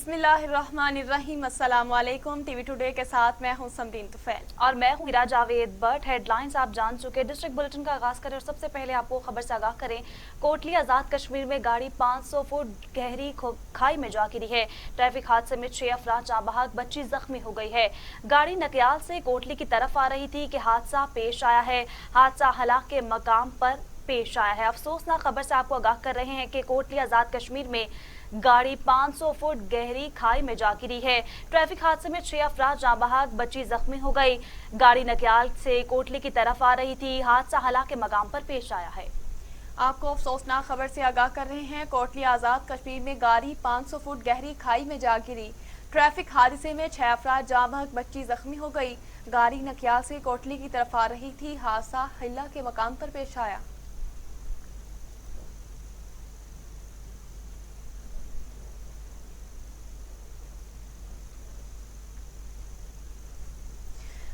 बिस्मिल्लाहिर्रहमानिर्रहीम। अस्सलाम वालेकुम। टीवी टुडे के साथ मैं हूं समरीन तुफैल और मैं हूं हिरा जावेद। बट हेडलाइंस आप जान चुके। डिस्ट्रिक्ट बुलेटिन का आगाज करें और सबसे पहले आपको खबर से आगाह करें। कोटली आजाद कश्मीर में गाड़ी 500 फुट गहरी खाई में जा गिरी है। ट्रैफिक हादसे में 6 अफराद जाँ बहक, बच्ची जख्मी हो गई है। गाड़ी नकयाल से कोटली की तरफ आ रही थी कि हादसा पेश आया है। हादसा हलाक के मकाम पर पेश आया है। अफसोसनाक खबर से आपको आगाह कर रहे हैं कि कोटली आजाद कश्मीर में गाड़ी 500 फुट गहरी खाई में जा गिरी है। ट्रैफिक हादसे में 6 अफराद जाँ बहक, बच्ची जख्मी हो गई। गाड़ी नकयाल से कोटली की तरफ आ रही थी। हादसा हलाक के मकाम पर पेश आया है। आपको अफसोसनाक खबर से आगाह कर रहे हैं। कोटली आजाद कश्मीर में गाड़ी 500 फुट गहरी खाई में जा गिरी। ट्रैफिक हादसे में 6 अफराद जाँ बहक, बच्ची जख्मी हो गई। गाड़ी नकयाल से कोटली की तरफ आ रही थी। हादसा हिल्ला के मकाम पर पेश आया।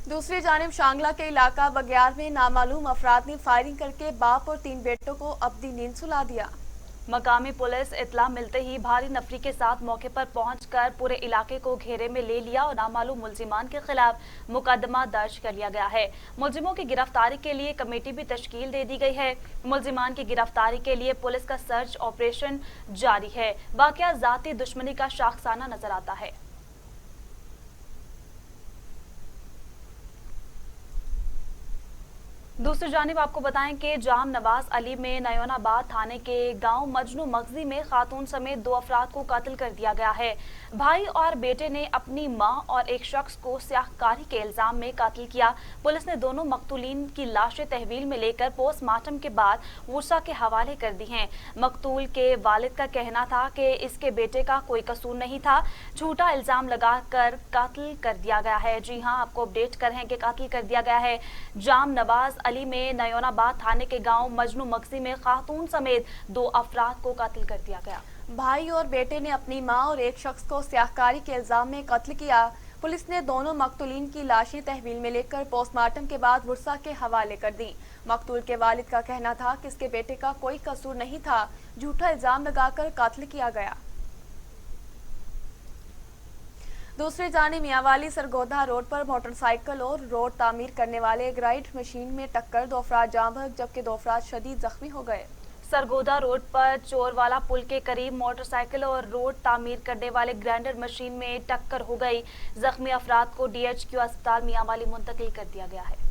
दूसरी जानिब शांगला के इलाका बग्यार में नामालूम अफराद ने फायरिंग करके बाप और 3 बेटों को अपनी नींद सुला दिया। मकामी पुलिस इत्तला मिलते ही भारी नफरी के साथ मौके पर पहुंचकर पूरे इलाके को घेरे में ले लिया और नामालूम मुलजिमान के खिलाफ मुकदमा दर्ज कर लिया गया है। मुलजिमों की गिरफ्तारी के लिए कमेटी भी तश्कील दे दी गई है। मुलजिमान की गिरफ्तारी के लिए पुलिस का सर्च ऑपरेशन जारी है। वाकया जाती दुश्मनी का शाखसाना नजर आता है। दूसरी जानिब आपको बताएं कि जाम नवाज अली में नयोनाबाद थाने के गांव मजनू मगजी में खातून समेत 2 अफराद को कत्ल कर दिया गया है। भाई और बेटे ने अपनी मां और एक शख्स को स्याहकारी के इल्जाम में कत्ल किया। पुलिस ने दोनों मकतूलीन की लाशें तहवील में लेकर पोस्टमार्टम के बाद वर्सा के हवाले कर दी हैं। मकतूल के वालिद का कहना था कि इसके बेटे का कोई कसूर नहीं था, झूठा इल्जाम लगाकर कत्ल कर दिया गया है। जी हां, आपको अपडेट कर रहे हैं कि कत्ल कर दिया गया है। जाम नवाज अली में नयोनाबाद थाने के गांव मजनू मगजी में खातून समेत 2 अफराद को कत्ल कर दिया गया। भाई और बेटे ने अपनी मां और एक शख्स को स्याहकारी के इल्जाम में कत्ल किया। पुलिस ने दोनों मकतूलीन की लाशें तहवील में लेकर पोस्टमार्टम के बाद वर्सा के हवाले कर दी। मकतूल के वालिद का कहना था कि इसके बेटे का कोई कसूर नहीं था, झूठा इल्जाम लगाकर कत्ल किया गया। दूसरी जानिब मियांवाली सरगोधा रोड पर मोटरसाइकिल और रोड तामीर करने वाले ग्राइड मशीन में टक्कर, 2 अफराद जाँ बहक जबकि 2 अफराद शदीद जख्मी हो गए। सरगोधा रोड पर चोरवाला पुल के करीब मोटरसाइकिल और रोड तामीर करने वाले ग्राइंडर मशीन में टक्कर हो गई। जख्मी अफराद को DHQ अस्पताल मियांवाली मुंतकिल कर दिया गया है।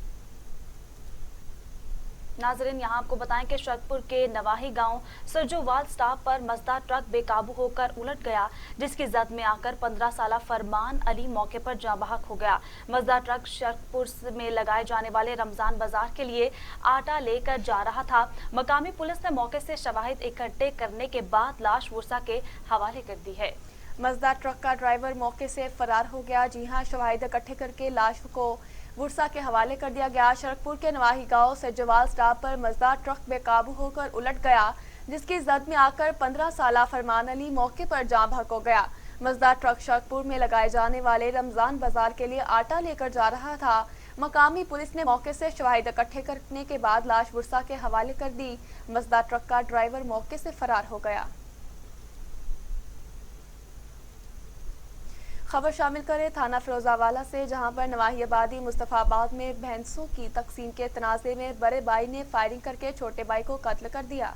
नाजरीन, यहाँ आपको बताएं कि शरकपुर के नवाही गांव सरजोवाल स्टॉप पर मजदा ट्रक बेकाबू होकर उलट गया, जिसकी जद में आकर 15 साला फरमान अली मौके पर जाँ बहक हो गया। मजदा ट्रक शरकपुर में लगाए जाने वाले रमजान बाजार के लिए आटा लेकर जा रहा था। मकामी पुलिस ने मौके से शवाहिद इकट्ठे करने के बाद लाश वर्सा के हवाले कर दी है। मजदा ट्रक का ड्राइवर मौके से फरार हो गया। जी हां, शवाहिद इकट्ठे करके लाश को वर्सा के हवाले कर दिया गया। शरकपुर के नवाही गांव सरजोवाल स्टॉप पर मजदा ट्रक बेकाबू होकर उलट गया, जिसकी जद में आकर 15 साला फरमान अली मौके पर जाँ बहक हो गया। मजदा ट्रक शरकपुर में लगाए जाने वाले रमजान बाजार के लिए आटा लेकर जा रहा था। मकामी पुलिस ने मौके से शवाहिद इकट्ठे करने के बाद लाश वर्सा के हवाले कर दी। मजदा ट्रक का ड्राइवर मौके से फरार हो गया। खबर शामिल करें थाना फिरोजावाला से, जहां पर नवाही आबादी मुस्तफाबाद में भैंसों की तकसीम के तनाज़े में बड़े भाई ने फायरिंग करके छोटे भाई को कत्ल कर दिया।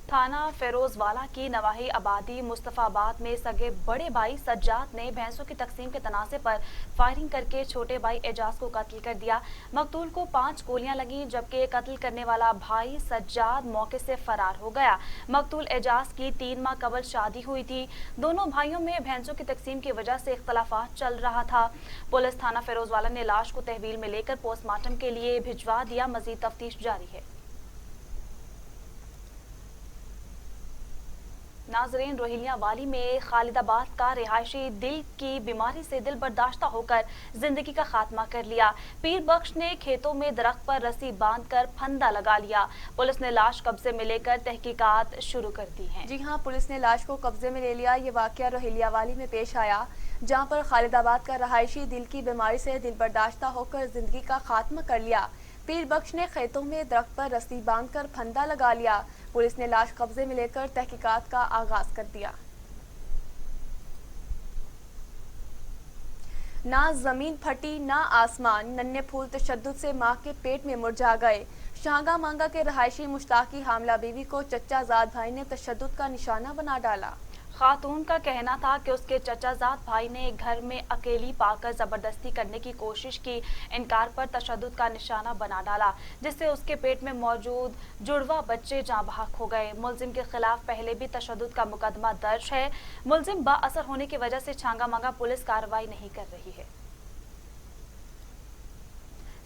थाना फिरोजवाला की नवाही आबादी मुस्तफाबाद में सगे बड़े भाई सज्जाद ने भैंसों की तकसीम के तनाज़े पर फायरिंग करके छोटे भाई एजाज को कत्ल कर दिया। मकतूल को 5 गोलियां लगीं, जबकि कत्ल करने वाला भाई सज्जाद मौके से फरार हो गया। मकतूल एजाज की 3 माह कबल शादी हुई थी। दोनों भाइयों में भैंसों की तकसीम की वजह से इख्तलाफात चल रहा था। पुलिस थाना फिरोजवाला ने लाश को तहवील में लेकर पोस्टमार्टम के लिए भिजवा दिया। मजीद तफ्तीश जारी है। नाजरीन, रोहिलिया वाली में खालिदाबाद का रिहायशी दिल की बीमारी से दिल बर्दाश्ता होकर जिंदगी का खात्मा कर लिया। पीर बख्श ने खेतों में दरख्त पर रस्सी बांधकर फंदा लगा लिया। पुलिस ने लाश कब्जे में लेकर तहकीकात शुरू कर दी हैं। जी हां, पुलिस ने लाश को कब्जे में ले लिया। ये वाकया रोहिलिया वाली में पेश आया, जहां पर खालिदाबाद का रहायशी दिल की बीमारी से दिल बर्दाश्ता होकर जिंदगी का खात्मा कर लिया। पीर बख्श ने खेतों में दरख्त पर रस्सी बांधकर फंदा लगा लिया। पुलिस ने लाश कब्जे में लेकर तहकीकात का आगाज कर दिया। نہ زمین پھٹی نہ آسمان، ننھے پھول تشدد سے ماں کے پیٹ میں مرجھا گئے۔ شانگا مانگا کے رہائشی مشتاق کی حاملہ بیوی کو چچا زاد بھائی نے تشدد کا نشانہ بنا ڈالا۔ خاتون کا کہنا تھا کہ اس کے چچا زاد بھائی نے گھر میں اکیلی پا کر زبردستی کرنے کی کوشش کی، انکار پر تشدد کا نشانہ بنا ڈالا، جس سے اس کے پیٹ میں موجود جڑواں بچے جاں بحق ہو گئے۔ ملزم کے خلاف پہلے بھی تشدد کا مقدمہ درج ہے۔ ملزم با اثر ہونے کی وجہ سے چھانگا مانگا پولیس کارروائی نہیں کر رہی ہے۔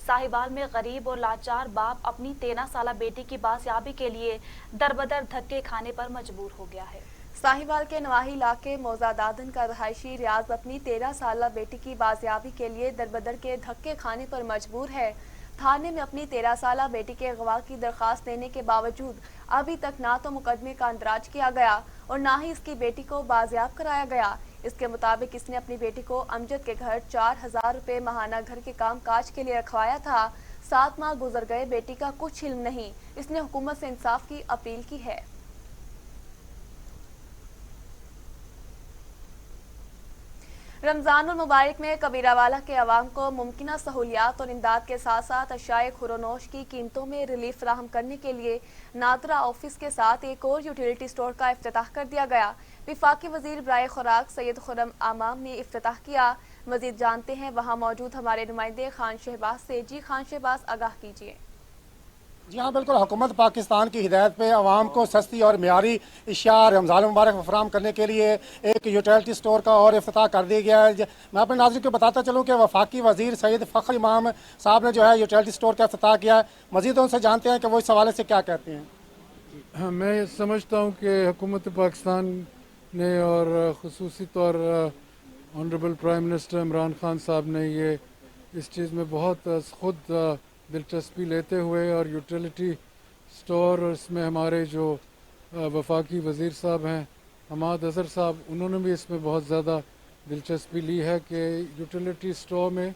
ساہیوال میں غریب اور لاچار باپ اپنی 13 سالہ بیٹی کی بازیابی کے لیے دربدر دھکے کھانے پر مجبور ہو گیا ہے۔ ساہیوال کے نواحی علاقے موزہ دادن کا رہائشی ریاض اپنی 13 سالہ بیٹی کی بازیابی کے لیے دربدر کے دھکے کھانے پر مجبور ہے۔ تھانے میں اپنی 13 سالہ بیٹی کے اغوا کی درخواست دینے کے باوجود ابھی تک نہ تو مقدمے کا اندراج کیا گیا اور نہ ہی اس کی بیٹی کو بازیاب کرایا گیا۔ اس کے مطابق اس نے اپنی بیٹی کو امجد کے گھر 4000 روپے ماہانہ گھر کے کام کاج کے لیے رکھوایا تھا۔ 7 ماہ گزر گئے، بیٹی کا کچھ علم نہیں۔ اس نے حکومت سے انصاف کی اپیل کی ہے۔ رمضان المبارک میں کبیرہ والا کے عوام کو ممکنہ سہولیات اور امداد کے ساتھ ساتھ اشیاء خورونوش کی قیمتوں میں ریلیف فراہم کرنے کے لیے نادرا آفس کے ساتھ ایک اور یوٹیلیٹی اسٹور کا افتتاح کر دیا گیا۔ وفاقی وزیر برائے خوراک سید خرم امام نے افتتاح کیا۔ مزید جانتے ہیں وہاں موجود ہمارے نمائندے خان شہباز سے۔ جی خان شہباز، آگاہ کیجیے۔ جی ہاں بالکل، حکومت پاکستان کی ہدایت پہ عوام کو سستی اور معیاری اشیاء رمضان مبارک فراہم کرنے کے لیے ایک یوٹیلیٹی اسٹور کا اور افتتاح کر دیا گیا ہے۔ میں اپنے ناظرین کو بتاتا چلوں کہ وفاقی وزیر سید فخر امام صاحب نے جو ہے یوٹیلیٹی اسٹور کا افتتاح کیا ہے۔ مزید ان سے جانتے ہیں کہ وہ اس حوالے سے کیا کہتے ہیں۔ میں سمجھتا ہوں کہ حکومت پاکستان نے اور خصوصی طور honourable prime minister Imran Khan صاحب نے یہ اس چیز میں بہت خود دلچسپی لیتے ہوئے اور یوٹیلیٹی اسٹور، اور اس میں ہمارے جو وفاقی وزیر صاحب ہیں حماد اظہر صاحب، انہوں نے بھی اس میں بہت زیادہ دلچسپی لی ہے کہ یوٹیلیٹی اسٹور میں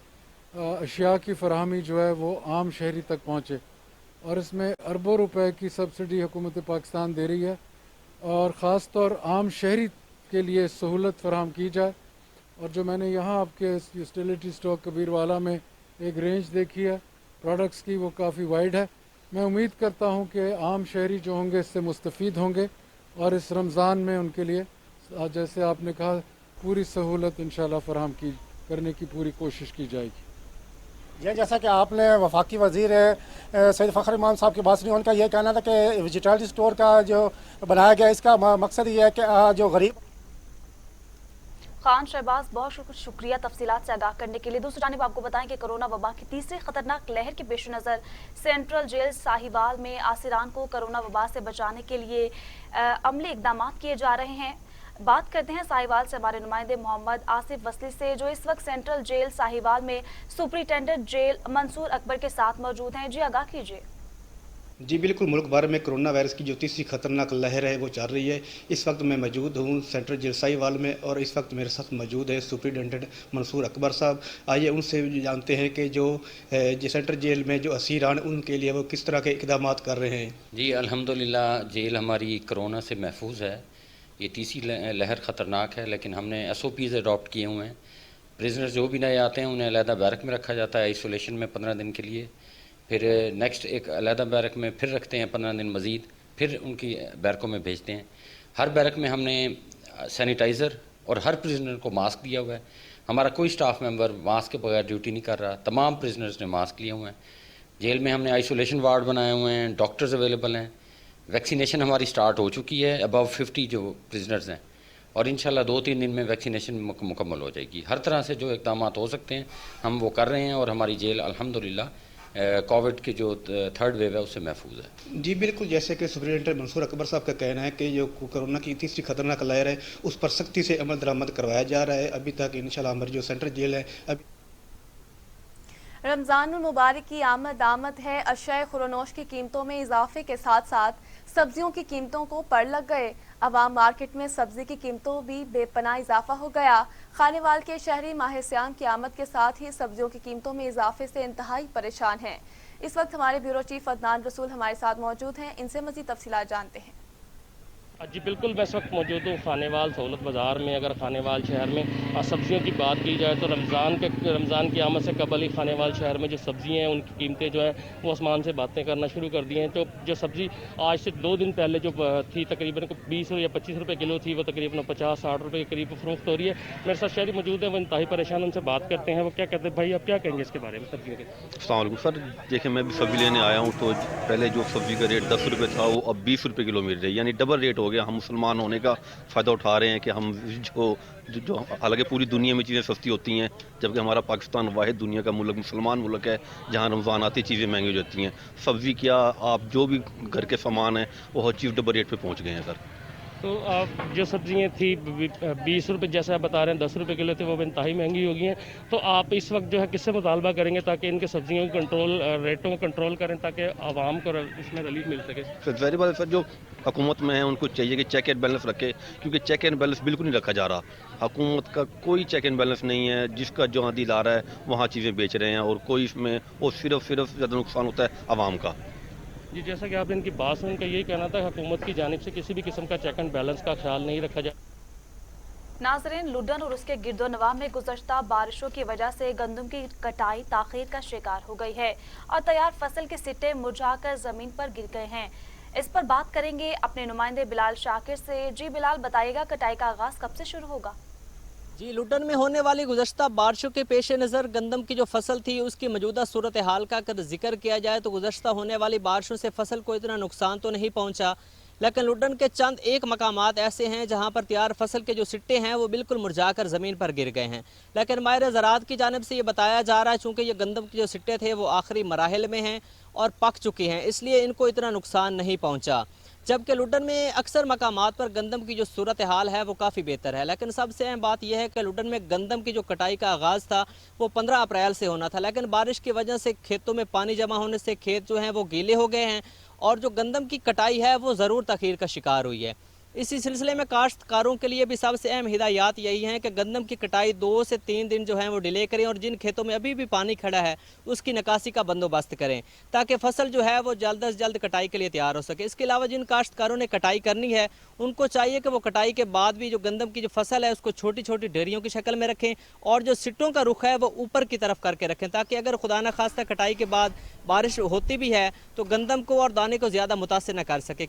اشیاء کی فراہمی جو ہے وہ عام شہری تک پہنچے، اور اس میں اربوں روپے کی سبسڈی حکومت پاکستان دے رہی ہے، اور خاص طور عام شہری کے لیے سہولت فراہم کی جائے۔ اور جو میں نے یہاں آپ کے یوٹیلیٹی اسٹور کبیر والا میں ایک رینج دیکھی ہے پروڈکٹس کی، وہ کافی وائڈ ہے۔ میں امید کرتا ہوں کہ عام شہری جو ہوں گے اس سے مستفید ہوں گے، اور اس رمضان میں ان کے لیے جیسے آپ نے کہا پوری سہولت انشاءاللہ فراہم کرنے کی پوری کوشش کی جائے گی۔ یہ جیسا کہ آپ نے وفاقی وزیر سید فخر امام صاحب کی بات سنی، ان کا یہ کہنا تھا کہ یوٹیلیٹی اسٹور کا جو بنایا گیا اس کا مقصد یہ ہے کہ جو غریب خان شہباز، بہت شکریہ تفصیلات سے آگاہ کرنے کے لیے۔ دوسری جانب آپ کو بتائیں کہ کرونا وبا کی تیسری خطرناک لہر کے پیش نظر سینٹرل جیل ساہیوال میں اسیران کو کرونا وبا سے بچانے کے لیے عملی اقدامات کیے جا رہے ہیں۔ بات کرتے ہیں ساہیوال سے ہمارے نمائندے محمد آصف وصلی سے، جو اس وقت سینٹرل جیل ساہیوال میں سپرنٹینڈنٹ جیل منصور اکبر کے ساتھ موجود ہیں۔ جی آگاہ کیجیے۔ جی بالکل، ملک بھر میں کرونا وائرس کی جو تیسری خطرناک لہر ہے وہ چل رہی ہے۔ اس وقت میں موجود ہوں سینٹرل جیل ساہیوال میں، اور اس وقت میرے ساتھ موجود ہے سپرنٹینڈنٹ منصور اکبر صاحب۔ آئیے ان سے جانتے ہیں کہ جو سینٹرل جیل میں جو اسیران ان کے لیے وہ کس طرح کے اقدامات کر رہے ہیں۔ جی الحمدللہ جیل ہماری کرونا سے محفوظ ہے۔ یہ تیسری لہر خطرناک ہے، لیکن ہم نے SOPs اڈاپٹ کیے ہوئے ہیں۔ پریزنر جو بھی نئے آتے ہیں انہیں علیحدہ بیرک میں رکھا جاتا ہے آئسولیشن میں 15 دن کے لیے، پھر نیکسٹ ایک علیحدہ بیرک میں پھر رکھتے ہیں 15 دن مزید، پھر ان کی بیرکوں میں بھیجتے ہیں۔ ہر بیرک میں ہم نے سینیٹائزر اور ہر پریزنر کو ماسک دیا ہوا ہے۔ ہمارا کوئی سٹاف ممبر ماسک کے بغیر ڈیوٹی نہیں کر رہا، تمام پریزنرز نے ماسک لیے ہوئے ہیں۔ جیل میں ہم نے آئسولیشن وارڈ بنائے ہوئے ہیں، ڈاکٹرز اویلیبل ہیں، ویکسینیشن ہماری سٹارٹ ہو چکی ہے ابو 50 جو پریزنرز ہیں، اور انشاءاللہ 2-3 دن میں ویکسینیشن مکمل ہو جائے گی۔ ہر طرح سے جو اقدامات ہو سکتے ہیں ہم وہ کر رہے ہیں، اور ہماری جیل الحمدللہ کووڈ کے جو 3rd ویو ہے اس سے محفوظ ہے۔ جی بالکل، جیسے کہ سپرنٹینڈنٹ منصور اکبر صاحب کا کہنا ہے کہ جو کرونا کی تیسری خطرناک لہر ہے اس پر سختی سے عمل درآمد کروایا جا رہا ہے۔ ابھی تک انشاءاللہ ہماری جو سینٹرل جیل ہے رمضان المبارک کی آمد ہے۔ اشیاء خورونوش کی قیمتوں میں اضافے کے ساتھ ساتھ سبزیوں کی قیمتوں کو پڑ لگ گئے۔ عوام مارکیٹ میں سبزی کی قیمتوں بھی بے پناہ اضافہ ہو گیا۔ خانیوال کے شہری ماہ سیام کی آمد کے ساتھ ہی سبزیوں کی قیمتوں میں اضافے سے انتہائی پریشان ہیں۔ اس وقت ہمارے بیورو چیف عدنان رسول ہمارے ساتھ موجود ہیں، ان سے مزید تفصیلات جانتے ہیں۔ जी बिल्कुल, मैं इस वक्त मौजूद हूँ खानेवाल सहूलत बाज़ार में। अगर खानेवाल शहर में सब्ज़ियों की बात की जाए तो रमज़ान की आमद से कबल ही खानेवाल शहर में जो सब्ज़ियाँ हैं उनकी कीमतें जो हैं वो आसमान से बातें करना शुरू कर दी हैं। तो जो सब्ज़ी आज से 2 दिन पहले जो थी तकरीबन 20 या 25 रुपये किलो थी, वो तकरीबन 50-60 रुपये के करीब फरोख्त हो रही है। मेरे साथ शहरी मौजूद हैं, वो इंतहाई परेशान, उनसे बात करते हैं। वो क्या कहते हैं? भाई आप क्या कहेंगे इसके बारे में सब्जियों के? अस्सलाम वालेकुम सर, देखिए मैं भी सब्ज़ी लेने आया हूँ तो पहले जो सब्ज़ी का रेट 10 रुपये था वो अब 20 रुपये किलो मिल रही है, यानी डबल रेट हो गया। हम मुसलमान होने का फ़ायदा उठा रहे हैं कि हम जो हालांकि पूरी दुनिया में चीज़ें सस्ती होती हैं, जबकि हमारा पाकिस्तान वाहिद दुनिया का मुल्क मुसलमान मुल्क है जहाँ रमज़ान आती चीज़ें महंगी हो जाती हैं। सब्ज़ी क्या, आप जो भी घर के सामान हैं वो हर चीज़ डबल रेट पे पहुँच गए हैं सर। तो आप जो सब्जियाँ थी 20 रुपये जैसा आप बता रहे हैं 10 रुपये किलो थे, वो इंतहाई महंगी हो गई हैं। तो आप इस वक्त जो है किससे मुतालबा करेंगे ताकि इनके सब्जियों को रेटों को कंट्रोल करें ताकि आवाम को इसमें रिलीफ मिल सके? सर ज़ाहिर बात है सर, जो हुकूमत में है उनको चाहिए कि चेक एंड बैलेंस रखे, क्योंकि चेक एंड बैलेंस बिल्कुल नहीं रखा जा रहा। हुकूमत का कोई चेक एंड बैलेंस नहीं है, जिसका जहाँ दिल आ रहा है वहाँ चीज़ें बेच रहे हैं और कोई इसमें और सिर्फ ज़्यादा नुकसान होता है आवाम का। जी जैसा कि आपने इनकी बात सुन का यही कहना था, हुकूमत की जानिब से किसी भी किस्म का चेक एंड बैलेंस का ख्याल नहीं रखा जाए। नाजरीन, लुडन और उसके गिरदोनवा में गुज़श्ता बारिशों की वजह से गंदम की कटाई ताख़ीर का शिकार हो गई है और तैयार फसल के सिट्टे मुरझाकर ज़मीन पर गिर गए हैं। इस पर बात करेंगे अपने नुमाइंदे बिलाल शाकिर से। जी बिलाल, बताइएगा कटाई का आगाज़ कब से शुरू होगा? जी, लुडन में होने वाली गुज़श्ता बारिशों के पेश नज़र गंदम की जो फसल थी उसकी मौजूदा सूरत हाल का अगर जिक्र किया जाए तो गुज़श्ता होने वाली बारिशों से फसल को इतना नुकसान तो नहीं पहुंचा, लेकिन लुडन के चंद एक मकामात ऐसे हैं जहां पर तैयार फसल के जो सिट्टे हैं वो बिल्कुल मुरझाकर ज़मीन पर गिर गए हैं। लेकिन माहिर ज़राअत की जानिब से ये बताया जा रहा है चूँकि ये गंदम के जो सिट्टे थे वो आखिरी मराहिल में हैं और पक चुके हैं, इसलिए इनको इतना नुकसान नहीं पहुँचा। जबकि लुडन में अक्सर मकामात पर गंदम की जो सूरत हाल है वो काफ़ी बेहतर है। लेकिन सबसे अहम बात यह है कि लुडन में गंदम की जो कटाई का आगाज़ था वो 15 अप्रैल से होना था, लेकिन बारिश की वजह से खेतों में पानी जमा होने से खेत जो हैं वो गीले हो गए हैं और जो गंदम की कटाई है वो ज़रूर तख़ीर का शिकार हुई है। इसी सिलसिले में काश्तकारों के लिए भी सबसे अहम हिदायत यही है कि गंदम की कटाई 2 से 3 दिन जो है वो डिले करें और जिन खेतों में अभी भी पानी खड़ा है उसकी निकासी का बंदोबस्त करें ताकि फसल जो है वो जल्द से जल्द कटाई के लिए तैयार हो सके। इसके अलावा जिन काश्तकारों ने कटाई करनी है उनको चाहिए कि वो कटाई के बाद भी जो गंदम की जो फसल है उसको छोटी छोटी ढेरियों की शक्ल में रखें और जो सिट्टों का रुख है वो ऊपर की तरफ करके रखें ताकि अगर खुदा न खास्ता कटाई के बाद बारिश होती भी है तो गंदम को और दाने को ज़्यादा मुतासिर न कर सके।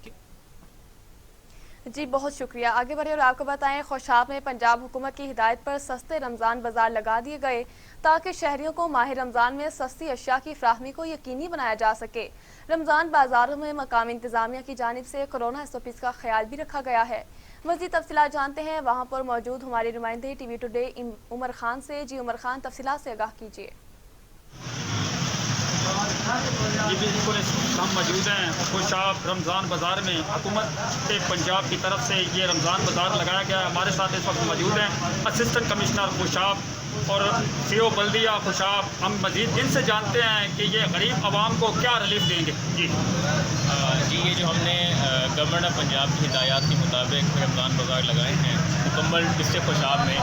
जी बहुत शुक्रिया। आगे बढ़े और आपको बताएं, खुशाब में पंजाब हुकूमत की हिदायत पर सस्ते रमज़ान बाजार लगा दिए गए ताकि शहरियों को माह रमज़ान में सस्ती अशिया की फ्राहमी को यकीनी बनाया जा सके। रमज़ान बाजारों में मकामी इंतजामिया की जानिब से कोरोना SOPs का ख्याल भी रखा गया है। मज़ीद तफसीलात जानते हैं वहाँ पर मौजूद हमारे नुमाइंदे TV टुडे उमर खान से। जी उमर खान, तफसीलात से आगाह कीजिए। जी बिल्कुल, हम मौजूद हैं खुशाब रमज़ान बाज़ार में। हुकूमत के पंजाब की तरफ से ये रमज़ान बाज़ार लगाया गया है। हमारे साथ इस वक्त मौजूद हैं असिस्टेंट कमिश्नर खुशाब और CO बल्दिया खुशाब। हम मज़ीद इनसे जानते हैं कि ये गरीब आवाम को क्या रिलीफ देंगे। जी ये जो हमने गवर्नमेंट ऑफ पंजाब की हिदायत के मुताबिक रमज़ान बाज़ार लगाए हैं मुकम्मल डिस्ट्रिक्ट खुशाब में,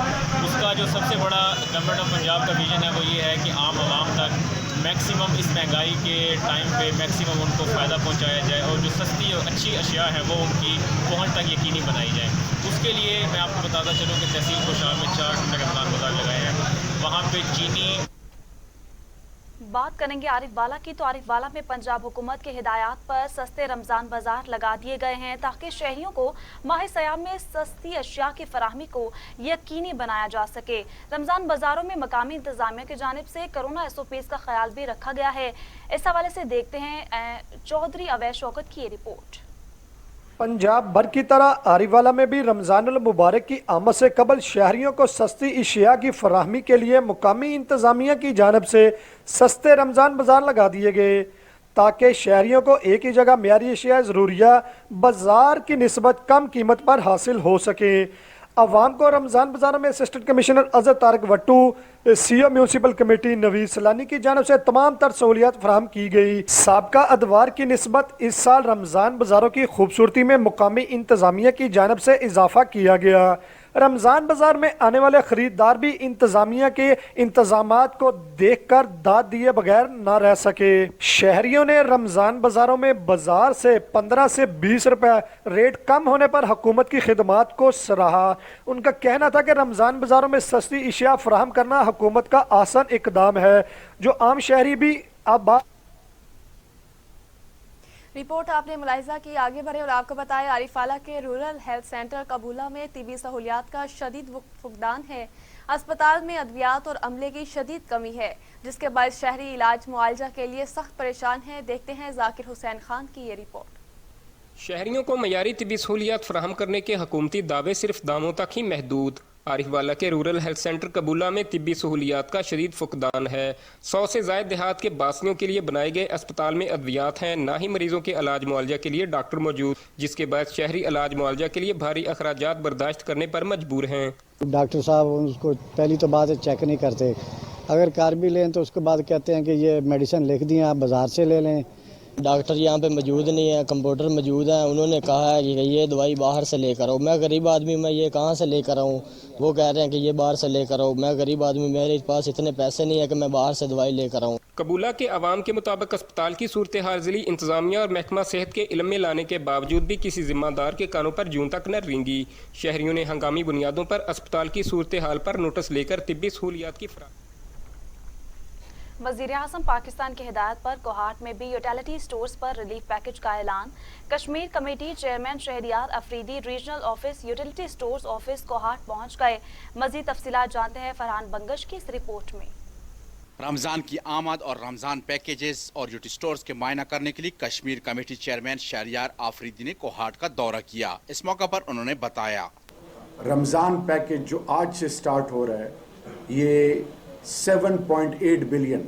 उसका जो सबसे बड़ा गवर्नमेंट ऑफ पंजाब का विज़न है वो ये है कि आम आवाम तक मैक्सिमम इस महंगाई के टाइम पे मैक्सिमम उनको फ़ायदा पहुंचाया जाए और जो सस्ती और अच्छी अशिया है वो उनकी पहुंच तक यकीनी बनाई जाए। उसके लिए मैं आपको बताता चलूँ कि तहसील खुशाब में 4 हमने रमज़ान बाज़ार लगाए हैं। वहाँ पे चीनी बात करेंगे आरिफ बाला की। तो आरिफ बाला में पंजाब हुकूमत के हिदायत पर सस्ते रमज़ान बाज़ार लगा दिए गए हैं ताकि शहरियों को माह सयाम में सस्ती अशिया की फराहमी को यकीनी बनाया जा सके। रमज़ान बाज़ारों में मकामी इंतजामिया की जानिब से कोरोना SOPs का ख्याल भी रखा गया है। इस हवाले से देखते हैं चौधरी अवैस शौकत की ये रिपोर्ट। पंजाब भर की तरह आरिवाला में भी रमज़ानुल मुबारक की आमद से कबल शहरियों को सस्ती अशिया की फराहमी के लिए मुकामी इंतज़ामिया की जानब से सस्ते रमज़ान बाज़ार लगा दिए गए ताकि शहरियों को एक ही जगह मियारी अशिया ज़रूरिया बाज़ार की निस्बत कम कीमत पर हासिल हो सके। अवाम को रमज़ान बाज़ार में assistant commissioner Azhar Tariq Wattoo, CO municipal committee Naveed Salani की जानब से तमाम तर सहूलियात फराहम की गई। साबका अदवार की निस्बत इस साल रमज़ान बाज़ारों की खूबसूरती में मुकामी इंतज़ामिया की जानब से इजाफा किया गया। रमज़ान बाजार में आने वाले खरीदार भी इंतजामिया के इंतजामात को देखकर दाद दिए बगैर न रह सके। शहरियों ने रमज़ान बाजारों में बाजार से 15 से 20 रुपए रेट कम होने पर हुकूमत की खिदमात को सराहा। उनका कहना था कि रमज़ान बाजारों में सस्ती इशिया फराहम करना हुकूमत का आसान इकदाम है जो आम शहरी भी अब। रिपोर्ट आपने मुलाहिजा की, आगे बढ़े और आपको बताएं आरिफाला के रूरल हेल्थ सेंटर कबूला में तिबी सहूलियात का शदीद फुकदान है। अस्पताल में अद्वियात और अमले की शदीद कमी है जिसके बायस शहरी इलाज मुआवजा के लिए सख्त परेशान हैं। देखते हैं जाकिर हुसैन खान की ये रिपोर्ट। शहरियों को मयारी तिबी सहूलियात फराहम करने के हुकूमती दावे सिर्फ दामों तक ही महदूद। आरिफवाला के रूरल हेल्थ सेंटर कबूला में तिब्बी सहूलियात का शदीद फुकदान है। 100 से ज़ायद देहात के बासियों के लिए बनाए गए अस्पताल में अद्वियात हैं, ना ही मरीजों के इलाज मुआवजा के लिए डॉक्टर मौजूद, जिसके बाद शहरी इलाज मुआवजा के लिए भारी अखराजात बर्दाश्त करने पर मजबूर हैं। डॉक्टर साहब उसको पहली तो बात है चेक नहीं करते, अगर कार भी लें तो उसके बाद कहते हैं कि ये मेडिसिन लिख दी आप बाज़ार से ले लें। डॉक्टर यहाँ पे मौजूद नहीं है, कंप्यूटर मौजूद है, उन्होंने कहा है कि ये दवाई बाहर से लेकर आओ। मैं गरीब आदमी, मैं ये कहाँ से लेकर आऊँ? वो कह रहे हैं कि ये बाहर से लेकर आओ। मैं गरीब आदमी, मेरे पास इतने पैसे नहीं है कि मैं बाहर से दवाई लेकर आऊँ। कबूला के अवाम के मुताबिक अस्पताल की सूरत हाल ज़िली इंतजामिया और महकमा सेहत के इल्म में लाने के बावजूद भी किसी जिम्मेदार के कानों पर जून तक न रेंगी। शहरियों ने हंगामी बुनियादों पर अस्पताल की सूरत हाल पर नोटिस लेकर तिब्बी सहूलियात की वज़ीर-ए-आज़म पाकिस्तान की हिदायत पर कोहाट में भी यूटिलिटी स्टोर्स पर रिलीफ पैकेज का ऐलान। Kashmir committee chairman Shahryar Afridi regional office utility stores office Kohat पहुंच गए। मज़ीद तफसीलात जानते हैं फरहान बंगश की इस रिपोर्ट में। रमज़ान की आमद और रमज़ान पैकेजेस और यूटिलिटी स्टोर्स के मायना करने के लिए कश्मीर कमेटी चेयरमैन शहरियार आफरीदी ने कोहाट का दौरा किया। इस मौका पर उन्होंने बताया, रमज़ान पैकेज जो आज से स्टार्ट हो रहा है ये 7.8 बिलियन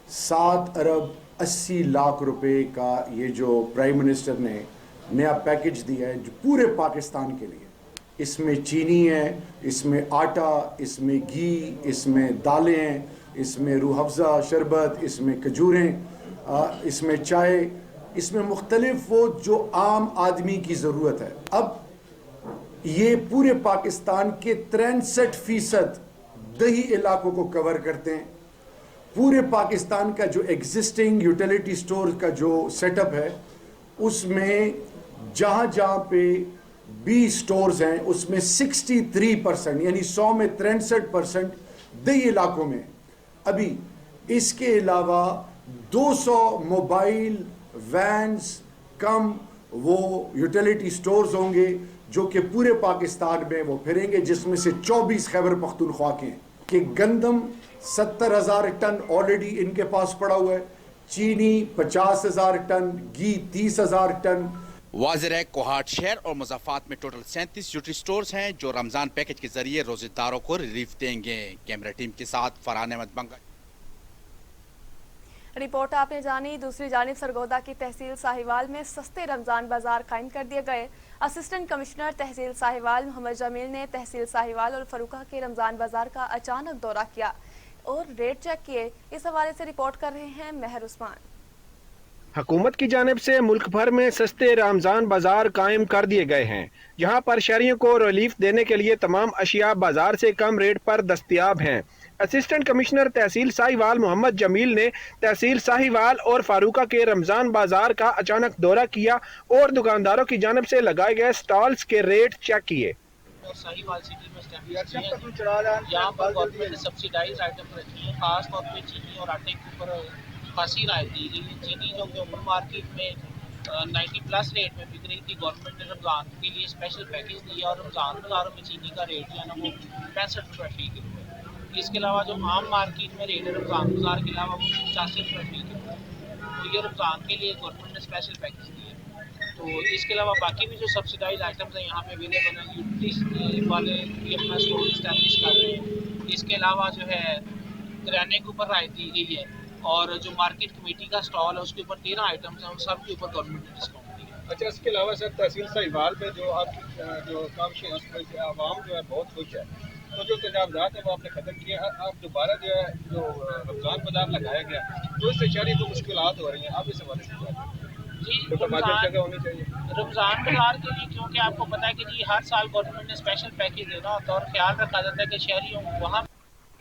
7 अरब 80 लाख रुपए का ये जो प्राइम मिनिस्टर ने नया पैकेज दिया है जो पूरे पाकिस्तान के लिए। इसमें चीनी है, इसमें आटा, इसमें घी, इसमें दालें हैं, इसमें रूह अफ़ज़ा शरबत, इसमें खजूरें, इसमें चाय, इसमें मुख्तलिफ वो जो आम आदमी की ज़रूरत है। अब ये पूरे पाकिस्तान के 63% दही इलाकों को कवर करते हैं। पूरे पाकिस्तान का जो एग्जिस्टिंग यूटिलिटी स्टोर का जो सेटअप है उसमें जहाँ जहाँ पे 20 स्टोर्स हैं उसमें 63% यानी 100 में 63% दही इलाकों में। अभी इसके अलावा 200 मोबाइल वैन्स कम वो यूटिलिटी स्टोर्स होंगे जो कि पूरे पाकिस्तान में वो फिरेंगे, जिसमें से 24 खैबर पख्तूनख्वा के हैं। कि गंदम 70,000 टन ऑलरेडी इनके पास पड़ा हुआ है, चीनी 50,000 टन, घी 30,000 टन। वाज़िर है कोहाट शहर और मुज़ाफ़ात में टोटल 37 यूटिलिटी स्टोर्स हैं जो रमज़ान पैकेज के जरिए रोजेदारों को रिलीफ देंगे। कैमरा टीम के साथ फरहान अहमद बंगा। रिपोर्ट आपने जानी। दूसरी जानिब सरगोदा की तहसील साहिवाल में सस्ते रमज़ान बाजार कायम कर दिए गए। असिस्टेंट कमिश्नर तहसील साहिवाल मोहम्मद जमील ने तहसील साहिवाल और फरूका के रमज़ान बाजार का अचानक दौरा किया और रेट चेक किए। इस हवाले से रिपोर्ट कर रहे हैं महर उस्मान। हुकूमत की जानिब से मुल्क भर में सस्ते रमज़ान बाजार कायम कर दिए गए हैं। यहाँ पर शहरियों को रिलीफ देने के लिए तमाम अशिया बाजार से कम रेट पर दस्तयाब हैं। असिस्टेंट कमिश्नर तहसील साहिवाल मोहम्मद जमील ने तहसील साहिवाल और फारूका के रमज़ान बाजार का अचानक दौरा किया और दुकानदारों की जानिब से लगाए गए स्टॉल्स के रेट चेक किए। साहिवाल सिटी में यहाँ पर गवर्नमेंट ने सब्सिडाइज आइटम रखी है, खास तौर पे चीनी और आटे के ऊपर खासी राहत दी गई है। चीनी जो कि ओपन मार्केट में 90+ रेट में बिक रही थी, गवर्नमेंट ने रमज़ान के लिए स्पेशल पैकेज दिया और रमज़ान बाजारों में चीनी का रेट जो है ना वो 65 रुपये फी किलो है। इसके अलावा जो आम मार्केट में रेट है रमज़ान बाजार के अलावा वो 85 रुपये फी किलो है। तो ये रमज़ान के लिए गवर्नमेंट ने स्पेशल पैकेज दिया। तो इसके अलावा बाकी भी जो सब्सिडाइज आइटम्स हैं यहाँ पे अवेलेबल हैं, यूटिलिटी वाले भी अपना स्टोर इस्टेब्लिश कर रहे हैं। इसके अलावा जो है किराने के ऊपर राहत दी गई है और जो मार्केट कमेटी का स्टॉल है उसके ऊपर 13 आइटम्स हैं, उन सब के ऊपर गवर्नमेंट ने डिस्काउंट दिया। अच्छा, इसके अलावा सर तहसील साहिवाल में जो आपकी जो काम से आवाम जो है बहुत खुश है, तो जो तजावज़ात है वो आपने ख़त्म किए। आप दोबारा जो है जो रमज़ान बाजार लगाया गया तो इससे शहरी को मुश्किलात हो रही हैं, आप इस हवाले से तो तमाम जगह होनी चाहिए रमज़ान बाजार के लिए, क्योंकि आपको पता है कि जी हर साल गवर्नमेंट ने स्पेशल पैकेज देना होता है और ख्याल रखा जाता है कि शहरियों को वहाँ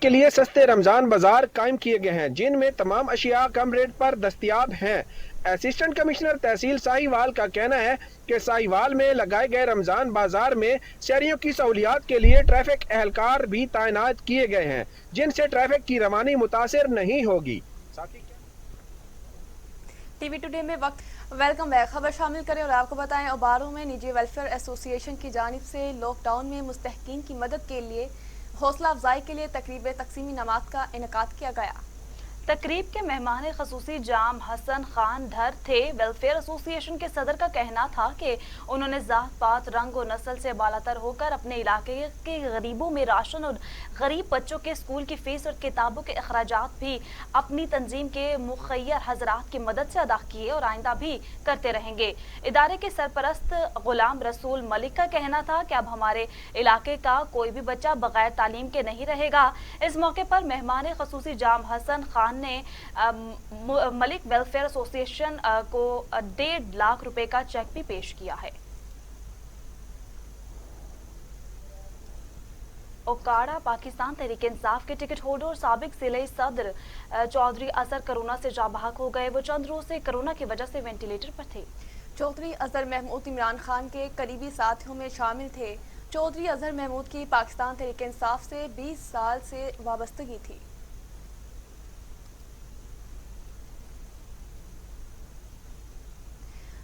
के लिए सस्ते रमजान बाजार कायम किए गए हैं, जिनमें तमाम अशिया कम रेट पर दस्तयाब हैं। असिस्टेंट कमिश्नर तहसील साहिवाल का कहना है कि साहिवाल में लगाए गए रमजान बाजार में शहरियों की सहूलियात के लिए ट्रैफिक एहलकार भी तैनात किए गए हैं, जिनसे ट्रैफिक की रवानी मुतासिर नहीं होगी। टीवी टुडे में वक्त वेलकम बैक खबर शामिल करें और आपको बताएं ओबारों में निजी वेलफेयर एसोसिएशन की जानिब से लॉकडाउन में मुस्तहकीन की मदद के लिए हौसला अफजाई के लिए तकरीब तकसीमी नमाज का इनेकाद किया गया। तकरीब के मेहमान खसूसी जाम हसन खान धर थे। वेलफेयर एसोसिएशन के सदर का कहना था कि उन्होंने जात पात रंग और नस्ल से बालातर होकर अपने इलाके के गरीबों में राशन और गरीब बच्चों के स्कूल की फीस और किताबों के अखराजात भी अपनी तंजीम के मुखैर हजरात की मदद से अदा किए और आइंदा भी करते रहेंगे। इदारे के सरपरस्त गुलाम रसूल मलिक का कहना था कि अब हमारे इलाके का कोई भी बच्चा बगैर तालीम के नहीं रहेगा। इस मौके पर मेहमान खसूसी जाम हसन खान ने मलिक वेलफेयर एसोसिएशन को 1.5 लाख रुपए का चेक भी पेश किया है। ओकाड़ा पाकिस्तान तहरीक इंसाफ के टिकट होल्डर और साबिक जिले सदर चौधरी अजहर कोरोना से जाबाहक हो गए। वो चंद रोज से कोरोना की वजह से वेंटिलेटर पर थे। चौधरी अजहर महमूद इमरान खान के करीबी साथियों में शामिल थे। चौधरी अजहर महमूद की पाकिस्तान तहरीक इंसाफ से 20 साल से वाबस्तगी थी।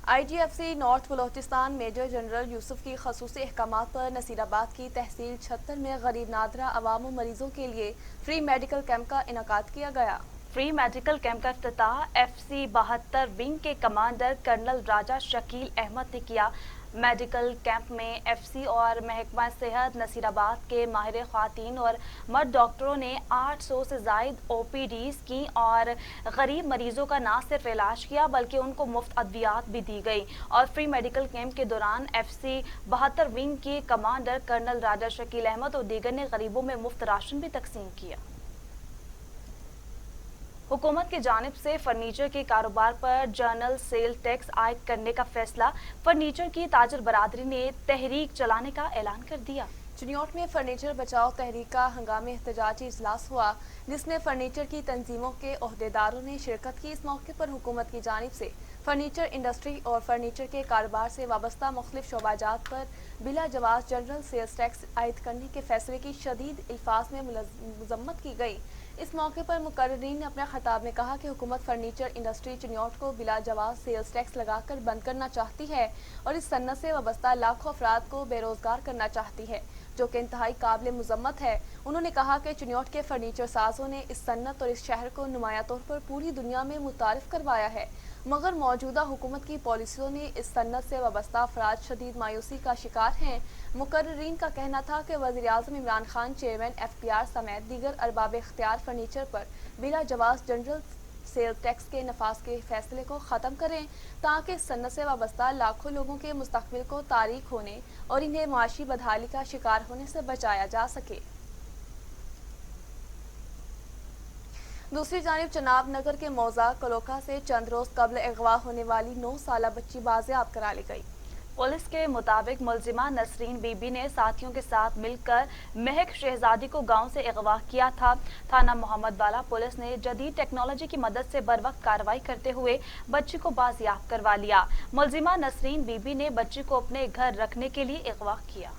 IGFC north Balochistan major general Yusuf की खसूसी अहकामात पर नसीराबाद की तहसील 76 में गरीब नादरा अवाम मरीजों के लिए फ्री मेडिकल कैंप का इनेकाद किया गया। फ्री मेडिकल कैंप का इफ्तिताह FC 72 विंग के कमांडर कर्नल राजा शकील अहमद ने किया। मेडिकल कैंप में FC और महकमा सेहत नसीराबाद के माहिर ख्वातीन और मर्द डॉक्टरों ने 800 से ज़ायद OPDs की और गरीब मरीजों का ना सिर्फ इलाज किया बल्कि उनको मुफ्त अद्वियात भी दी गई। और फ्री मेडिकल कैंप के दौरान FC 72 विंग के कमांडर कर्नल राजा शकील अहमद और दीगर ने गरीबों में मुफ्त राशन भी तकसीम किया। हुकूमत की जानिब से फर्नीचर के कारोबार पर जनरल सेल टैक्स आयद करने का फैसला। फर्नीचर की ताजर बरादरी ने तहरीक चलाने का ऐलान कर दिया। चिन्योट में फर्नीचर बचाओ तहरीक का हंगामी एहतजाजी इजलास हुआ, जिसमें फर्नीचर की तंजीमों के ओहदेदारों ने शिरकत की। इस मौके पर हुकूमत की जानिब से फर्नीचर इंडस्ट्री और फर्नीचर के कारोबार से वाबस्ता मुख्तलिफ शोबाजात पर बिला जवाज जनरल सेल्स टैक्स आयद करने के फैसले की शदीद अल्फाज में मजम्मत की गई। इस मौके पर मुकर्रीन ने अपने खिताब में कहा कि हुकूमत फर्नीचर इंडस्ट्री चिन्योट को बिला जवाब सेल्स टैक्स लगाकर बंद करना चाहती है और इस सन्नत से वाबस्ता लाखों अफराद को बेरोजगार करना चाहती है, जो कि इंतहाई काबिल मुजम्मत है। उन्होंने कहा कि चिन्योट के फर्नीचर साजों ने इस सन्नत और इस शहर को नुमाया तौर पर पूरी दुनिया में मुतारिफ करवाया है, मगर मौजूदा हुकूमत की पॉलिसियों ने इस सन्नत से वाबस्ता अफराद शदीद मायूसी का शिकार हैं। मुकर्रीन का कहना था कि वज़ीर-ए-आज़म इमरान खान चेयरमैन FPR समेत दीगर अरबाब इख्तियार फर्नीचर पर बिला जवाज जनरल सेल टैक्स के नफाज के फैसले को ख़त्म करें ताकि इस सन्नत से वाबस्ता लाखों लोगों के मुस्तकबिल को तारीख होने और इन्हें माशी बदहाली का शिकार होने से बचाया जा सके। दूसरी जानिब चनाब नगर के मौजा कलोका से चंद रोज कबल अगवा होने वाली 9 साला बच्ची बाजियाब करा ली गई। पुलिस के मुताबिक मुलजिमा नसरीन बीबी ने साथियों के साथ मिलकर महक शहजादी को गांव से अगवा किया था। थाना मोहम्मद वाला पुलिस ने जदीद टेक्नोलॉजी की मदद से बर वक्त कार्रवाई करते हुए बच्ची को बाजियाब करवा लिया। मुलजिमा नसरीन बीबी ने बच्ची को अपने घर रखने के लिए अगवा किया।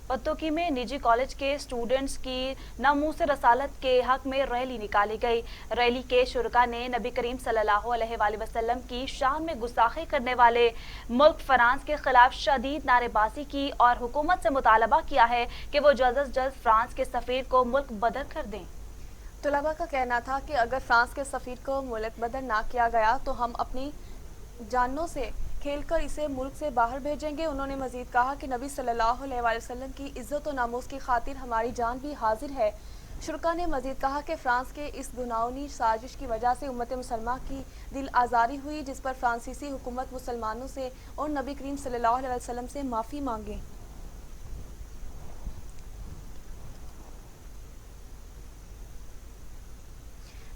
पत्तोकी में निजी कॉलेज के स्टूडेंट्स की नामूस रसालत के हक में रैली निकाली गई। रैली के शुरका ने नबी करीम सल्लल्लाहु अलैहि वसल्लम की शान में गुस्ताखी करने वाले मुल्क फ्रांस के खिलाफ शदीद नारेबाजी की और हुकूमत से मुतालबा किया है कि वो जल्द अज जल्द फ्रांस के सफीर को मुल्क बदर कर दें। तलबा का कहना था कि अगर फ्रांस के सफीर को मुल्क बदर ना किया गया तो हम अपनी जानों से खेलकर इसे मुल्क से बाहर भेजेंगे। उन्होंने मजीद कहा कि नबी सल्लल्लाहु अलैहि वसल्लम की इज्जत और नामूस की खातिर हमारी जान भी हाजिर है। शुरका ने मजीद कहा कि फ्रांस के इस गुनाहोनी साजिश की वजह से उम्मत मुसलमान की दिल आज़ारी हुई, जिस पर फ्रांसीसी हुकूमत मुसलमानों से और नबी करीम सल्लल्लाहु अलैहि वसल्लम से माफ़ी मांगे।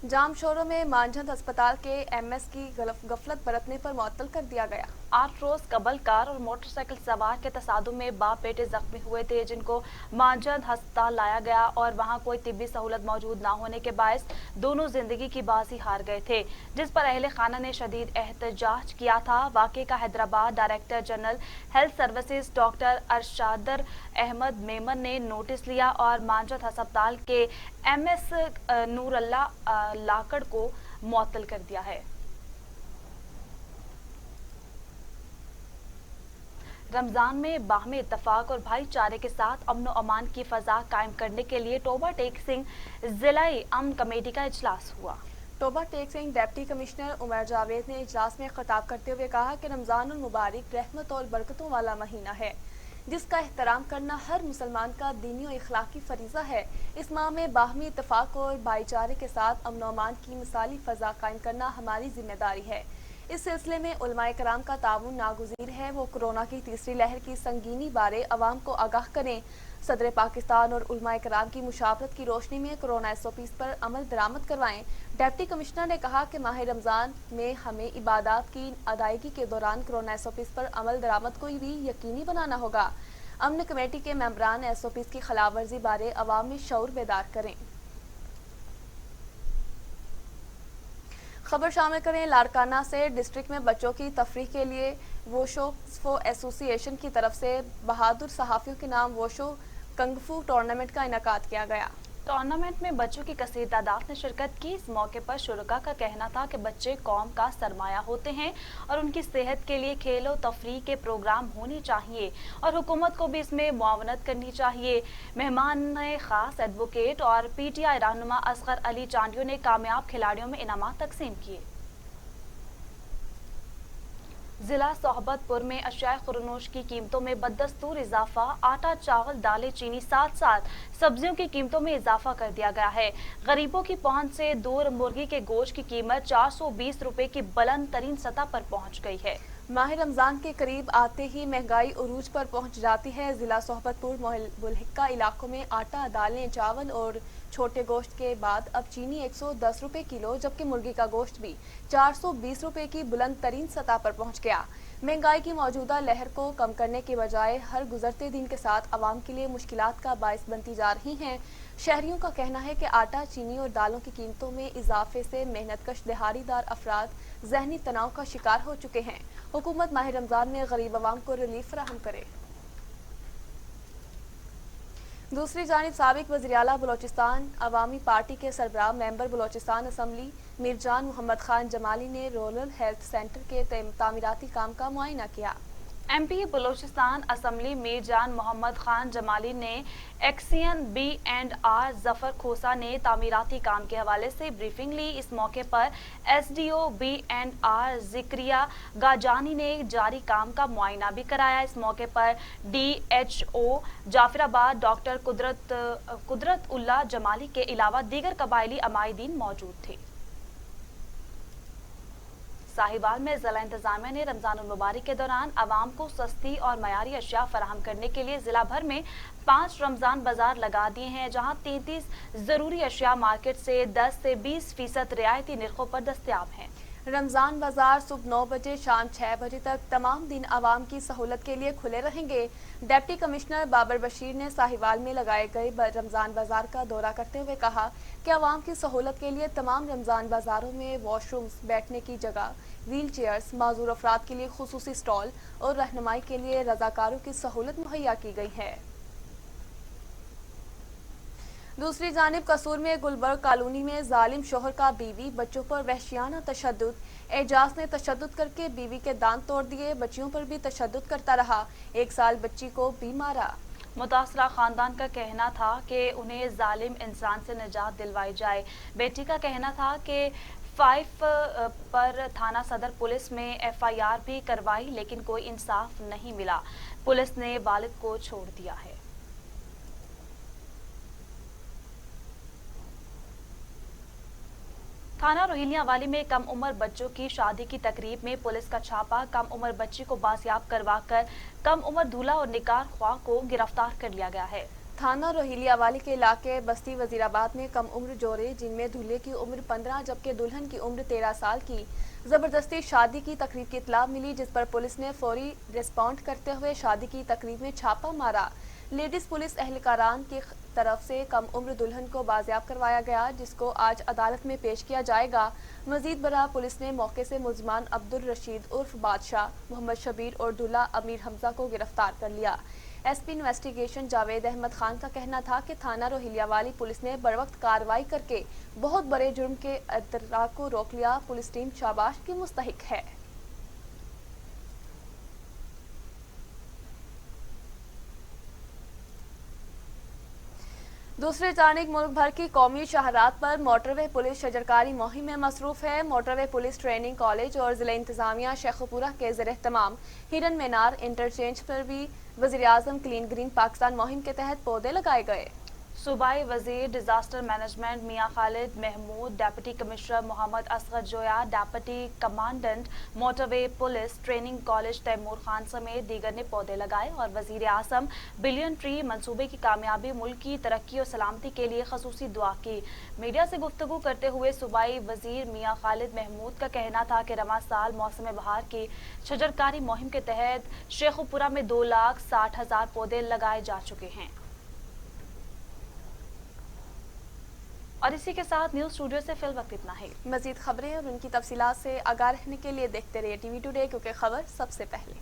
जाम शोरों में मानझंद अस्पताल के एमएस की गफलत बरतने पर मुअत्तल कर दिया गया। 8 रोज कबल कार और मोटरसाइकिल सवार के तसादुम में बाप बेटे जख्मी हुए थे, जिनको मानझंद अस्पताल लाया गया और वहां कोई तिब्बी सहूलत मौजूद ना होने के बायस दोनों जिंदगी की बाजी हार गए थे, जिस पर अहले खाना ने शदीद एहतजाज किया था। वाक़े का Hyderabad director general health services doctor अरशादर अहमद मेमन ने नोटिस लिया और मानझंद अस्पताल के एमएस नूरुल्लाह लाकड़ को मुअत्तल कर दिया है। रमजान में बाहमी इत्तफाक और भाईचारे के साथ अमन और अमान की फजा कायम करने के लिए टोबा टेक सिंह जिलाई अमन कमेटी का इजलास हुआ। टोबा टेक सिंह डिप्टी कमिश्नर उमर जावेद ने इजलास में खिताब करते हुए कहा कि रमजानुल मुबारक रहमत और बरकतों वाला महीना है, जिसका एहतराम करना हर मुसलमान का दीनी और इखलाकी फरीज़ा है। इस माह में बाहमी इत्तफाक और भाईचारे के साथ अमन और अमान की मिसाली फ़ज़ा कायम करना हमारी जिम्मेदारी है। इस सिलसिले में उलमाए कराम का ताउन नागुज़ीर है। वो कोरोना की तीसरी लहर की संगीनी बारे अवाम को आगाह करें। सदर पाकिस्तान और उलमाए कराम की मुशावरत की रोशनी में कोरोना SOPs पर अमल दरामद करवाएं। डिप्टी कमिश्नर ने कहा कि माह रमज़ान में हमें इबादत की अदायगी के दौरान कोरोना SOPs पर अमल दरामद को भी यकीनी बनाना होगा। अमन कमेटी के मेंबरान SOPs की खिलाफ वर्जी बारे अवाम में शऊर बेदार करें। खबर शामिल करें लाड़काना से। डिस्ट्रिक्ट में बच्चों की तफरीह के लिए वोशो एसोसिएशन की तरफ से बहादुर सहाफ़ियों के नाम वोशो कंगफू टूर्नामेंट का इनेकाद किया गया। टूर्नामेंट में बच्चों की कसीर तादाद ने शिरकत की। इस मौके पर शुरका का कहना था कि बच्चे कौम का सरमाया होते हैं और उनकी सेहत के लिए खेल और तफरीह के प्रोग्राम होने चाहिए और हुकूमत को भी इसमें मुआवनत करनी चाहिए। मेहमान खास एडवोकेट और PTI रहनुमा असगर अली चांडियो ने कामयाब खिलाड़ियों में इनामात तकसीम किए। जिला सोहबतपुर में अशिया खुरनोश की कीमतों में बदस्तूर इजाफा। आटा, चावल, दालें, चीनी साथ साथ सब्जियों की कीमतों में इजाफा कर दिया गया है। गरीबों की पहुंच से दूर मुर्गी के गोश्त की कीमत 420 रुपए की बुलंद तरीन सतह पर पहुंच गई है। माह रमजान के करीब आते ही महंगाई उरूज पर पहुंच जाती है। जिला सोहबतपुर बुलहिक्का इलाकों में आटा, दालें, चावल और छोटे गोश्त के बाद अब चीनी 110 रुपए किलो, जबकि मुर्गी का गोश्त भी 420 रुपए की बुलंद तरीन सतह पर पहुंच गया। महंगाई की मौजूदा लहर को कम करने के बजाय हर गुजरते दिन के साथ आवाम के लिए मुश्किलात का बायस बनती जा रही हैं। शहरियों का कहना है कि आटा, चीनी और दालों की कीमतों में इजाफे से मेहनतकश दिहाड़ीदार अफराद ज़हनी तनाव का शिकार हो चुके हैं। हुकूमत माह रमजान में गरीब आवाम को रिलीफ फराहम करे। दूसरी जानिब साबिक वज़ीर-ए-आला बलोचिस्तान अवामी पार्टी के सरबराह मेंबर बलोचिस्तान असम्बली मीरजान मोहम्मद खान जमाली ने रूरल हेल्थ सेंटर के तामीराती काम का मुआयना किया। MP बलोचिस्तान असम्बली मीरजान मोहम्मद खान जमाली ने एक्सियन B&R जफर खोसा ने तामीराती काम के हवाले से ब्रीफिंग ली। इस मौके पर SDO B&R जिक्रिया गाजानी ने जारी काम का मुआयना भी कराया। इस मौके पर DHO जाफराबाद डॉक्टर कुदरत उल्लाह जमाली के अलावा दीगर कबायली अमायदीन मौजूद थे। साहिवाल में जिला इंतजामिया ने रमजान मुबारक के दौरान आवाम को सस्ती और मयारी अशिया फराहम करने के लिए जिला भर में 5 रमजान बाजार लगा दिए हैं, जहां 33 जरूरी अशिया मार्केट से 10 से 20% रियायती निर्खों पर दस्तयाब हैं। रमजान बाजार सुबह 9 बजे शाम 6 बजे तक तमाम दिन आवाम की सहूलत के लिए खुले रहेंगे। डिप्टी कमिश्नर बाबर बशीर ने साहिवाल में लगाए गए रमजान बाजार का दौरा करते हुए कहा कि आवाम की सहूलत के लिए तमाम रमजान बाजारों में वॉशरूम्स, बैठने की जगह, व्हील चेयर्स, माजूर अफराद के लिए खुसूसी स्टॉल और रहनुमाई के लिए रजाकारों की सहूलत मुहैया की गई है। दूसरी जानिब कसूर में गुलबर्ग कॉलोनी में जालिम शोहर का बीवी बच्चों पर वहशियाना तशद्दुद। एजाज ने तशद्दुद करके बीवी के दांत तोड़ दिए, बच्चियों पर भी तशद्दुद करता रहा, 1 साल बच्ची को भी मारा। मुतासरा खानदान का कहना था कि उन्हें जालिम इंसान से निजात दिलवाई जाए। बेटी का कहना था कि 5 पर थाना सदर पुलिस में FIR भी करवाई, लेकिन कोई इंसाफ नहीं मिला। पुलिस ने वालिद को छोड़ दिया है। थाना रोहिलिया वाली में कम उम्र बच्चों की शादी की तकरीब में पुलिस का छापा। कम उम्र बच्ची को बाजियाब करवाकर कम उम्र दूल्हा और निकाह ख्वाह को गिरफ्तार कर लिया गया है। थाना रोहिलिया वाली के इलाके बस्ती वजीराबाद में कम उम्र जोड़े जिनमें दूल्हे की उम्र 15 जबकि दुल्हन की उम्र 13 साल की जबरदस्ती शादी की तकरीब की इत्तला मिली, जिस पर पुलिस ने फौरी रिस्पॉन्ड करते हुए शादी की तकरीब में छापा मारा। लेडीज पुलिस एहलकारान की तरफ से कम उम्र दुल्हन को बाजियाब करवाया गया, जिसको आज अदालत में पेश किया जाएगा। मजीद बरा पुलिस ने मौके से मुलजमान अब्दुल रशीद उर्फ बादशाह, मोहम्मद शबीर और दूल्हा अमीर हमजा को गिरफ्तार कर लिया। एसपी इन्वेस्टिगेशन जावेद अहमद खान का कहना था कि थाना रोहिलिया वाली पुलिस ने बरवक्त कार्रवाई करके बहुत बड़े जुर्म के इर्तिकाब को रोक लिया। पुलिस टीम शाबाश की मुस्तहिक है। दूसरी जानिब मुल्क भर की कौमी शाहरात पर मोटरवे पुलिस शजरकारी मुहिम में मसरूफ है। मोटरवे पुलिस ट्रेनिंग कॉलेज और जिला इंतजामिया शेखपुरा के ज़ेर एहतमाम हिरन मीनार इंटरचेंज पर भी वज़ीर-ए-आज़म क्लीन ग्रीन पाकिस्तान मुहिम के तहत पौधे लगाए गए। सूबाई वजीर disaster management Mian Khalid Mahmood, deputy commissioner Mohammad Asghar Joya, deputy commandant motorway police training college Taimur Khan समेत दीगर ने पौधे लगाए और वज़ीर-ए-आज़म बिलियन ट्री मंसूबे की कामयाबी, मुल्क की तरक्की और सलामती के लिए खसूसी दुआ की। मीडिया से गुफ्तगू करते हुए सूबाई वजीर मियां खालिद महमूद का कहना था कि रवा साल मौसम बहार की शजरकारी मुहिम के तहत शेखपुरा में 2,60,000 पौधे लगाए जा चुके हैं। और इसी के साथ न्यूज़ स्टूडियो से फिल वक्त इतना ही। मजीद खबरें और उनकी तफसीलात से आगाह रहने के लिए देखते रहिए टीवी टुडे, क्योंकि खबर सबसे पहले।